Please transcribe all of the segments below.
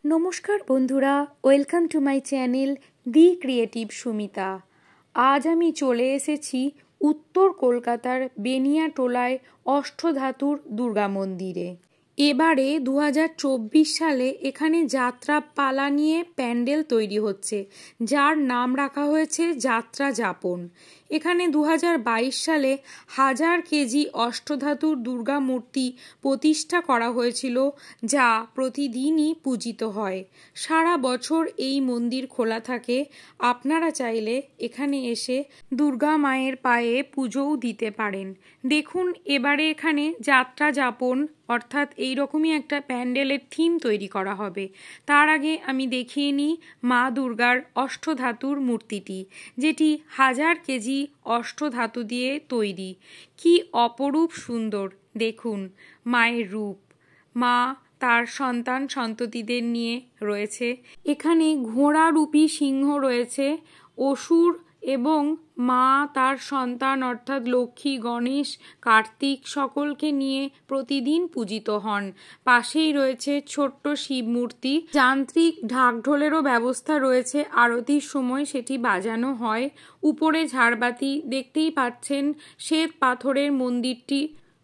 নমস্কার বন্ধুরা, welcome to my channel the creative Sumita. আজ আমি চলে এসেছি উত্তর কলকাতার বেনিয়াটোলায় অষ্টধাতুর দুর্গা মন্দিরে। এবারে 2024 সালে এখানে যাত্রা পালা নিয়ে প্যান্ডেল তৈরি হচ্ছে, যার নাম রাখা হয়েছে যাত্রা যাপন। এখানে 2022 সালে 1000 কেজি অষ্টধাতুর দুর্গা মূর্তি প্রতিষ্ঠা করা হয়েছিল, যা প্রতিদিনই পূজিত হয়। সারা বছর এই মন্দির খোলা থাকে। আপনারা চাইলে এখানে এসে দুর্গা মায়ের পায়ে পুজোও দিতে পারেন। দেখুন, এবারে এখানে যাত্রা যাপন অর্থাৎ এইরকমই একটা প্যান্ডেলের থিম তৈরি করা হবে। তার আগে আমি দেখিয়ে নিই মা দুর্গার অষ্টধাতুর মূর্তিটি, যেটি 1000 কেজি অষ্টধাতু দিয়ে তৈরি। কি অপরূপ সুন্দর! দেখুন মায়ের রূপ। মা তার সন্তান সন্ততিদের নিয়ে রয়েছে। এখানে ঘোড়ারূপী সিংহ রয়েছে, অসুর এবং মা তার সন্তান অর্থাৎ লক্ষ্মী, গণেশ, কার্তিক সকলকে নিয়ে প্রতিদিন পূজিত হন। পাশেই রয়েছে ছোট্ট শিব মূর্তি। যান্ত্রিক ঢাকঢোলেরও ব্যবস্থা রয়েছে, আরতির সময় সেটি বাজানো হয়। উপরে ঝাড়বাতি দেখতেই পাচ্ছেন। শ্বেত পাথরের মন্দিরটি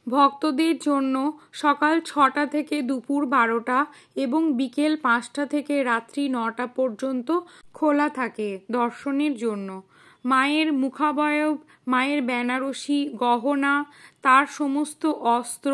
ভক্তদের জন্য সকাল 6টা থেকে দুপুর 12টা এবং বিকেল 5টা থেকে রাত্রি 9টা পর্যন্ত খোলা থাকে দর্শনের জন্য। মায়ের মুখাবয়ব, মায়ের বেনারসি গহনা, তার সমস্ত অস্ত্র,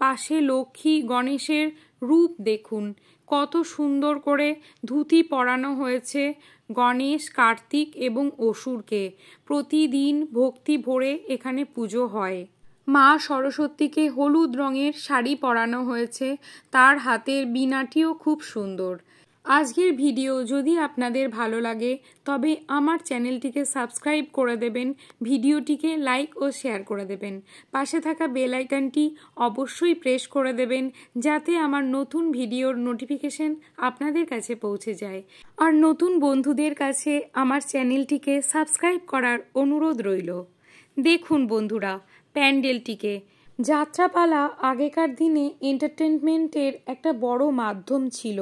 পাশে লক্ষ্মী গণেশের রূপ দেখুন। কত সুন্দর করে ধুতি পরানো হয়েছে গণেশ, কার্তিক এবং অসুরকে। প্রতিদিন ভক্তি ভরে এখানে পুজো হয়। মা সরস্বতীকে হলুদ রঙের শাড়ি পরানো হয়েছে, তার হাতের বীণাটিও খুব সুন্দর। আজকের ভিডিও যদি আপনাদের ভালো লাগে তবে আমার চ্যানেলটিকে সাবস্ক্রাইব করে দেবেন, ভিডিওটিকে লাইক ও শেয়ার করে দেবেন। পাশে থাকা বেল আইকনটি অবশ্যই প্রেস করে দেবেন, যাতে আমার নতুন ভিডিওর নোটিফিকেশন আপনাদের কাছে পৌঁছে যায়। আর নতুন বন্ধুদের কাছে আমার চ্যানেলটিকে সাবস্ক্রাইব করার অনুরোধ রইল। দেখুন বন্ধুরা প্যান্ডেলটিকে। যাত্রাপালা আগেকার দিনে এন্টারটেনমেন্টের একটা বড় মাধ্যম ছিল,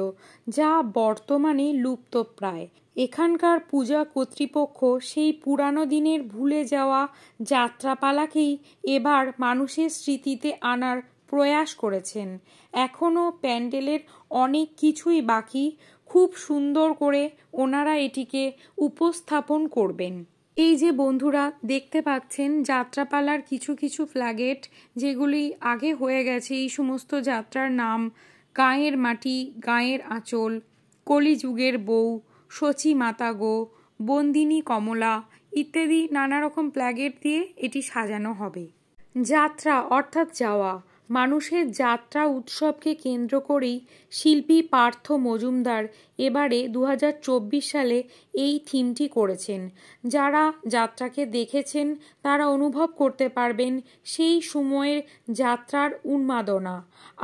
যা বর্তমানে লুপ্তপ্রায়। এখানকার পূজা কর্তৃপক্ষ সেই পুরানো দিনের ভুলে যাওয়া যাত্রাপালাকেই এবার মানুষের স্মৃতিতে আনার প্রয়াস করেছেন। এখনও প্যান্ডেলের অনেক কিছুই বাকি। খুব সুন্দর করে ওনারা এটিকে উপস্থাপন করবেন। এই যে বন্ধুরা দেখতে পাচ্ছেন যাত্রাপালার কিছু কিছু ফ্ল্যাগেট, যেগুলি আগে হয়ে গেছে। এই সমস্ত যাত্রার নাম গাঁয়ের মাটি, গাঁয়ের আঁচল, কলিযুগের বউ, শচী মাতা গো, বন্দিনী কমলা ইত্যাদি নানা রকম ফ্ল্যাগেট দিয়ে এটি সাজানো হবে। যাত্রা অর্থাৎ যাওয়া, মানুষের যাত্রা উৎসবকে কেন্দ্র করেই শিল্পী পার্থ মজুমদার এবারে 2024 সালে এই থিমটি করেছেন। যারা যাত্রাকে দেখেছেন তারা অনুভব করতে পারবেন সেই সময়ের যাত্রার উন্মাদনা।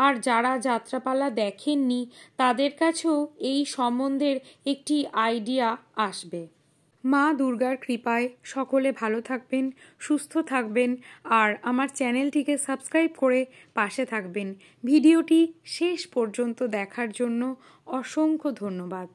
আর যারা যাত্রাপালা দেখেননি তাদের কাছেও এই সম্বন্ধের একটি আইডিয়া আসবে। মা দুর্গার কৃপায় সকলে ভালো থাকবেন, সুস্থ থাকবেন আর আমার চ্যানেলটিকে সাবস্ক্রাইব করে পাশে থাকবেন। ভিডিওটি শেষ পর্যন্ত দেখার জন্য অসংখ্য ধন্যবাদ।